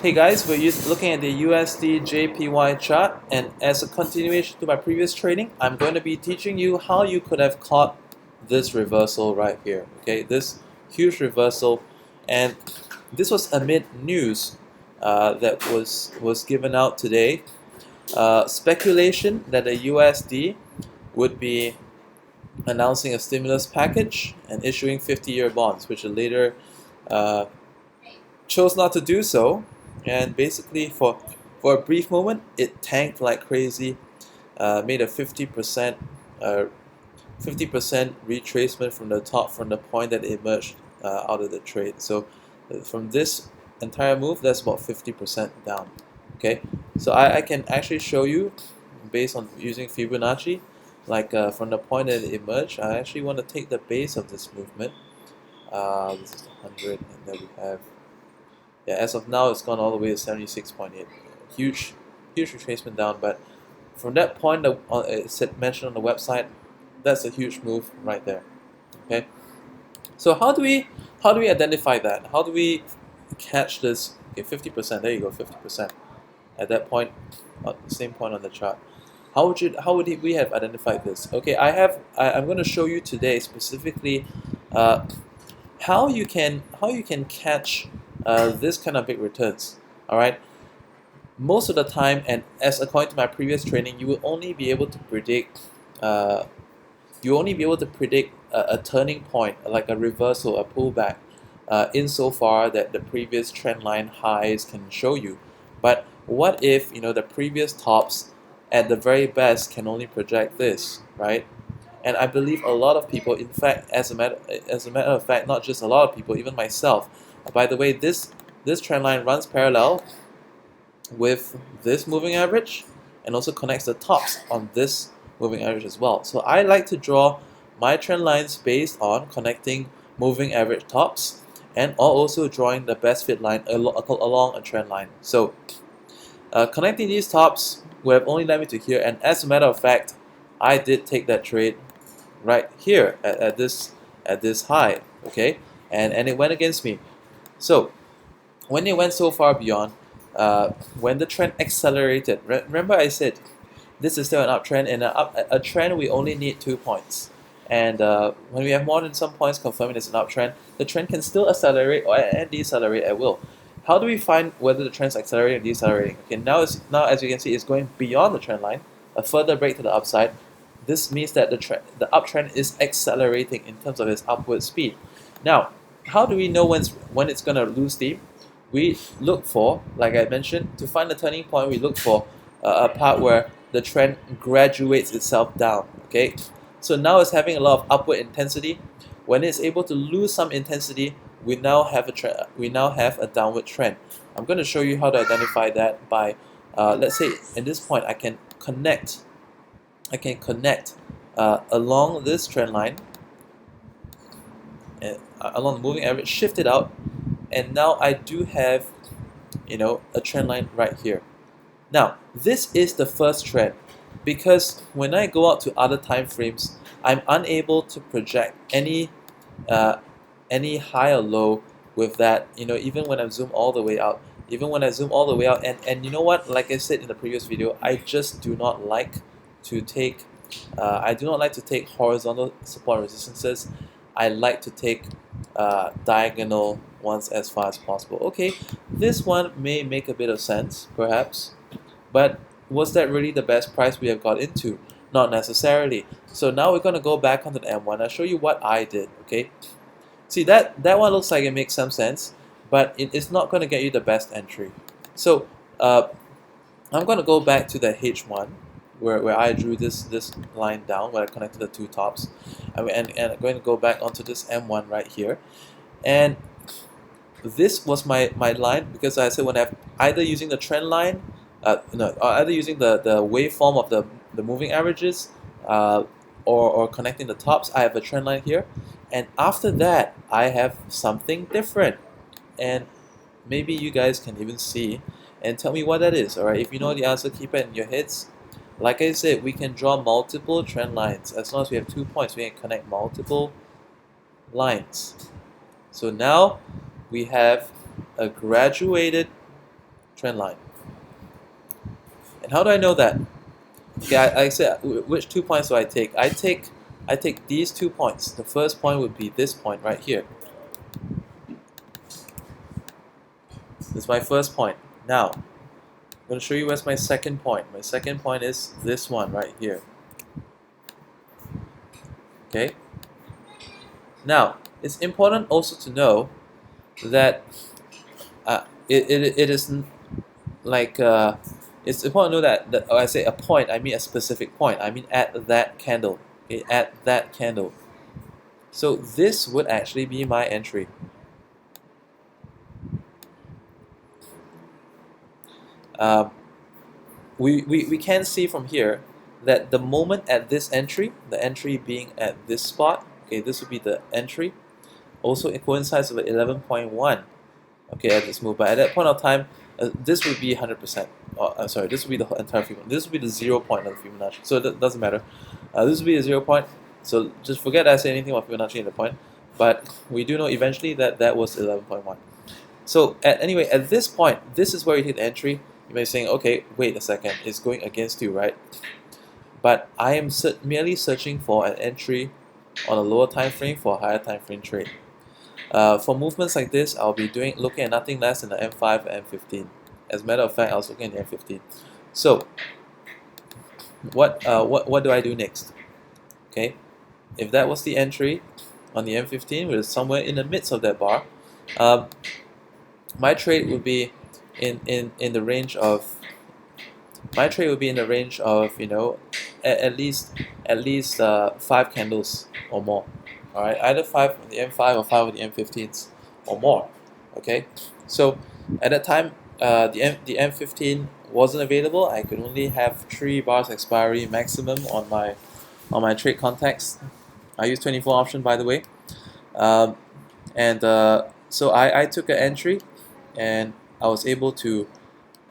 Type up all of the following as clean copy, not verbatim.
Hey guys, we're looking at the USDJPY chart, and as a continuation to my previous training, I'm going to be teaching you how you could have caught this reversal right here. Okay, this huge reversal, and this was amid news that was given out today. Speculation that the USD would be announcing a stimulus package and issuing 50-year bonds, which it later chose not to do so. And basically, for a brief moment, it tanked like crazy, made a 50% retracement from the top, from the point that it emerged out of the trade. So from this entire move, that's about 50% down. Okay, so I can actually show you based on using Fibonacci, like from the point that it emerged. I actually want to take the base of this movement. This is 100, and then we have. Yeah, as of now, it's gone all the way to 76.8. Huge retracement down. But from that point, it's mentioned on the website, that's a huge move right there. Okay. So how do we identify that? How do we catch this? Okay, 50%. There you go, 50%. At that point, same point on the chart. How would we have identified this? Okay, I'm going to show you today specifically how you can catch this kind of big returns. All right. Most of the time, and as according to my previous training, you will only be able to predict. A turning point, like a reversal, a pullback, insofar that the previous trend line highs can show you. But what if the previous tops, at the very best, can only project this, right? And I believe a lot of people, in fact, as a matter of fact, not just a lot of people, even myself. By the way, this trend line runs parallel with this moving average and also connects the tops on this moving average as well. So I like to draw my trend lines based on connecting moving average tops and also drawing the best fit line along a trend line. So connecting these tops would have only led me to here, and as a matter of fact, I did take that trade right here at this high, okay, and it went against me. So when it went so far beyond, when the trend accelerated, remember I said this is still an uptrend, and a trend we only need 2 points. And when we have more than some points confirming it's an uptrend, the trend can still accelerate and decelerate at will. How do we find whether the trend's accelerating or decelerating? Okay, now as you can see, it's going beyond the trend line, a further break to the upside. This means that the uptrend is accelerating in terms of its upward speed. Now, how do we know when it's going to lose steam? We look for, like I mentioned, to find the turning point, we look for a part where the trend graduates itself down. Okay, so now it's having a lot of upward intensity. When it's able to lose some intensity, we now have a downward trend. I'm going to show you how to identify that by, let's say, at this point, I can connect along this trend line, and along the moving average, shift it out, and now I do have a trend line right here. Now this is the first trend, because when I go out to other time frames, I'm unable to project any high or low with that. Even when I zoom all the way out, and you know what? Like I said in the previous video, I just do not like to take horizontal support resistances. I like to take diagonal ones as far as possible. Okay, this one may make a bit of sense, perhaps, but was that really the best price we have got into? Not necessarily. So now we're going to go back onto the M1. I'll show you what I did. Okay, see that one looks like it makes some sense, but it is not going to get you the best entry. So I'm going to go back to the H1 where I drew this line down, where I connected the two tops, and I'm going to go back onto this M1 right here, and this was my line, because I said when I'm either using the trend line, either using the waveform of the moving averages, or connecting the tops, I have a trend line here, and after that I have something different, and maybe you guys can even see and tell me what that is. Alright, if you know the answer, keep it in your heads. Like I said, we can draw multiple trend lines. As long as we have 2 points, we can connect multiple lines. So now we have a graduated trend line. And how do I know that? Okay, I said, which 2 points do I take? I take these 2 points. The first point would be this point right here. This is my first point. Now, I'm going to show you where's my second point. My second point is this one right here. Okay. Now, it's important also to know that it isn't like it's important to know that when I say a point, I mean a specific point. I mean at that candle. Okay, at that candle. So this would actually be my entry. We can see from here that the moment at this entry, the entry being at this spot, okay, this would be the entry. Also, it coincides with 11.1. Okay, at this move, but at that point of time, this would be 100%. I'm sorry, this would be the entire Fibonacci. This would be the 0 point of the Fibonacci. So it doesn't matter. This would be the 0 point. So just forget I say anything about Fibonacci in the point. But we do know eventually that that was 11.1. So anyway, at this point, this is where you hit the entry. You may be saying, okay, wait a second, it's going against you, right? But I am merely searching for an entry on a lower time frame for a higher time frame trade. For movements like this, I'll be looking at nothing less than the M5 and M15. As a matter of fact, I was looking at the M15. So, what do I do next? Okay, if that was the entry on the M15, which is somewhere in the midst of that bar, my trade would be in the range of you know at least 5 candles or more. All right, either 5 with the M5 or 5 with the M15s or more. Okay, so at that time, the M15 wasn't available. I could only have 3 bars expiry maximum on my trade context. I use 24 option, by the way, so I took an entry, and I was able to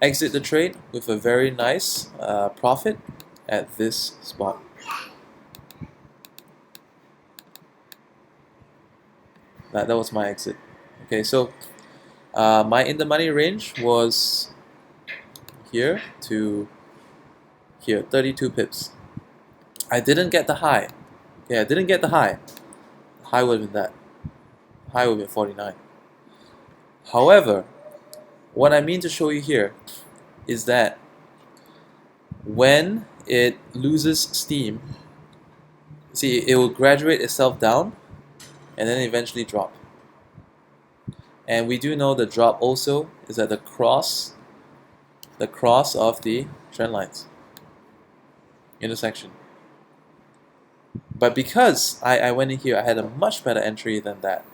exit the trade with a very nice profit at this spot. That was my exit. Okay, so my in the money range was here to here, 32 pips. I didn't get the high. Okay, I didn't get the high. The high would have been that. The high would have been 49. However, what I mean to show you here is that when it loses steam, see, it will graduate itself down and then eventually drop. And we do know the drop also is at the cross of the trend lines intersection. But because I went in here, I had a much better entry than that.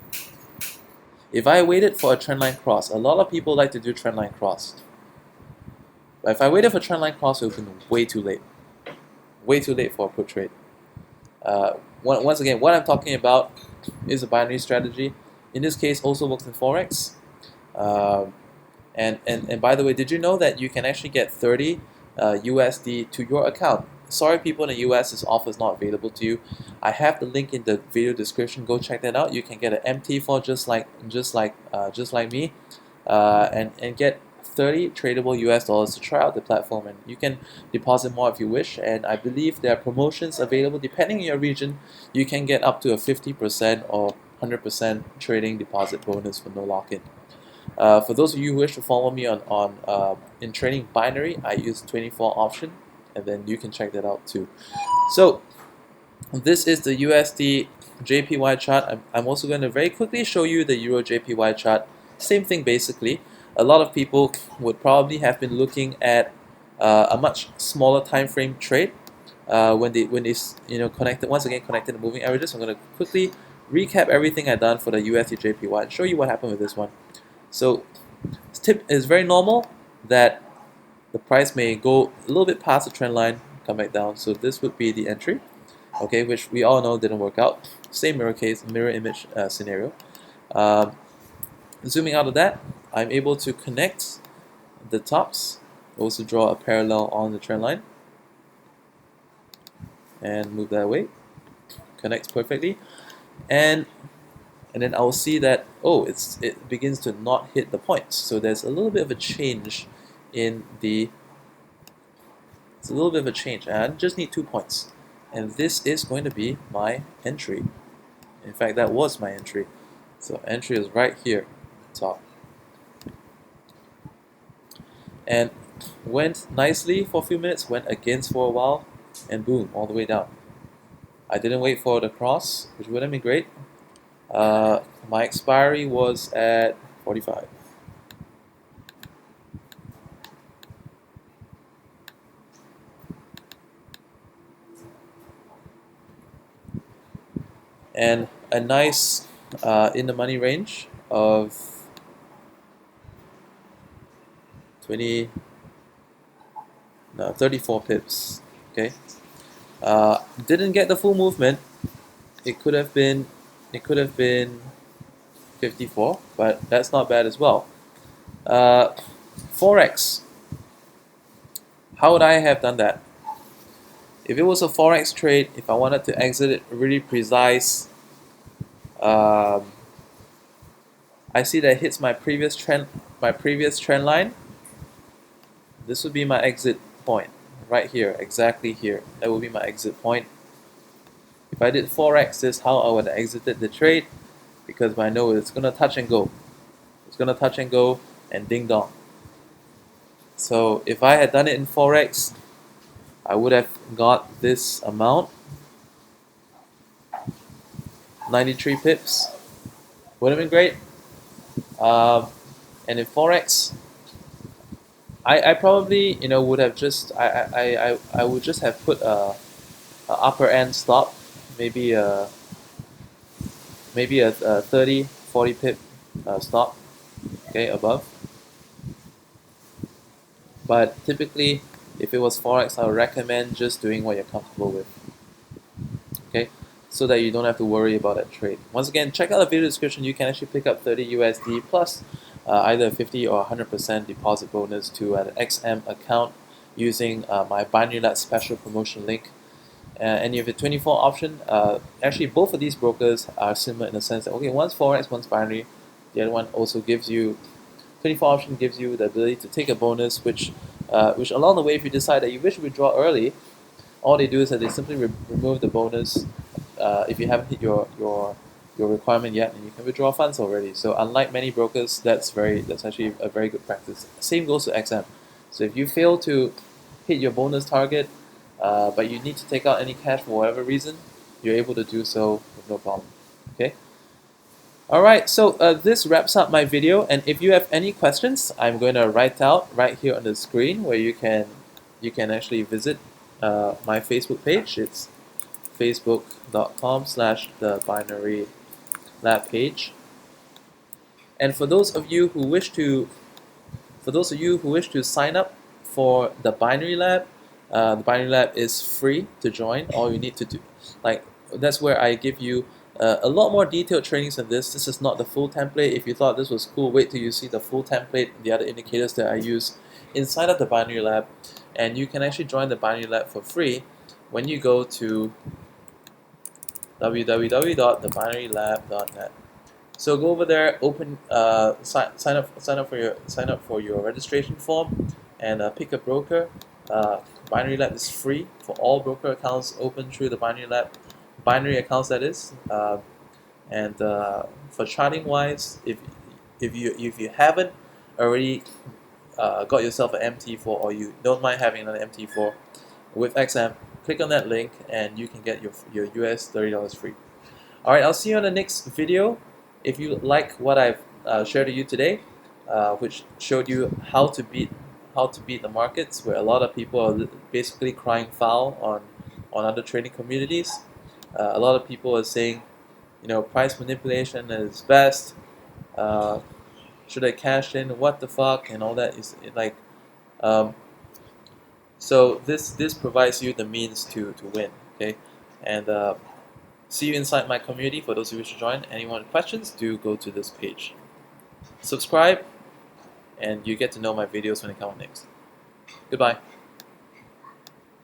If I waited for a trendline cross, a lot of people like to do trendline cross. But if I waited for trendline cross, it would have been way too late. Way too late for a put trade. Once again, what I'm talking about is a binary strategy. In this case, also works in Forex. And by the way, did you know that you can actually get 30 USD to your account? Sorry, people in the US, this offer is not available to you. I have the link in the video description. Go check that out. You can get an MT for just like me, and get 30 tradable US dollars to try out the platform, and you can deposit more if you wish. And I believe there are promotions available depending on your region. You can get up to a 50% or 100% trading deposit bonus for no lock-in. For those of you who wish to follow me in trading binary, I use 24 option, and then you can check that out too. So this is the USD JPY chart. I'm also going to very quickly show you the Euro JPY chart. Same thing basically. A lot of people would probably have been looking at a much smaller time frame trade when they connected the moving averages. I'm going to quickly recap everything I've done for the USD JPY and show you what happened with this one. So tip is very normal that the price may go a little bit past the trend line, come back down. So this would be the entry, okay, which we all know didn't work out. Same mirror image scenario. Zooming out of that, I'm able to connect the tops, also draw a parallel on the trend line, and move that away. Connects perfectly, and then I will see that it begins to not hit the points. So there's a little bit of a change in the, it's a little bit of a change. I just need 2 points. And this is going to be my entry. In fact, that was my entry. So entry is right here, top. And went nicely for a few minutes, went against for a while, and boom, all the way down. I didn't wait for the cross, which would have been great. My expiry was at 45. And a nice in the money range of 34 pips. Okay, didn't get the full movement. It could have been 54, but that's not bad as well. Forex. How would I have done that? If it was a Forex trade, if I wanted to exit it really precise, I see that it hits my previous trend line. This would be my exit point right here, exactly here. That would be my exit point. If I did Forex, this is how I would have exited the trade, because I know it's gonna touch and go. It's gonna touch and go and ding dong. So if I had done it in Forex, I would have got this amount, 93 pips. Would have been great. And in Forex, I probably would have just I would just have put a upper end stop, maybe a 30-40 pip stop, okay, above. But typically, if it was Forex, I would recommend just doing what you're comfortable with, okay, so that you don't have to worry about that trade. Once again, check out the video description. You can actually pick up 30 USD plus either 50 or 100% deposit bonus to an XM account using my Binary Lab special promotion link. And you have a 24 option. Actually, both of these brokers are similar in the sense that, okay, one's Forex, one's binary. The other one also gives you, 24 option gives you the ability to take a bonus, which along the way, if you decide that you wish to withdraw early, all they do is that they simply remove the bonus if you haven't hit your requirement yet, and you can withdraw funds already. So unlike many brokers, that's actually a very good practice. Same goes to XM. So if you fail to hit your bonus target, but you need to take out any cash for whatever reason, you're able to do so with no problem. Okay. Alright, so this wraps up my video, and if you have any questions, I'm going to write out right here on the screen where you can actually visit my Facebook page. It's facebook.com/thebinarylab page. And for those of you who wish to sign up for the Binary Lab, the Binary Lab is free to join. All you need to do, that's where I give you a lot more detailed trainings than this. This is not the full template. If you thought this was cool, wait till you see the full template, the other indicators that I use inside of the Binary Lab. And you can actually join the Binary Lab for free when you go to www.theBinaryLab.net. So go over there, open, sign up for your registration form, and pick a broker. Binary Lab is free for all broker accounts open through the Binary Lab, binary accounts that is. And for charting wise, if you haven't already got yourself an MT4, or you don't mind having another MT4 with XM, click on that link and you can get your US $30 free. Alright, I'll see you on the next video. If you like what I've shared with you today, which showed you how to beat the markets, where a lot of people are basically crying foul on other trading communities. A lot of people are saying, price manipulation is best. Should I cash in? What the fuck? And all that is like. So this provides you the means to win. Okay, and see you inside my community. For those who wish to join, anyone with questions, do go to this page. Subscribe, and you get to know my videos when they come out next. Goodbye.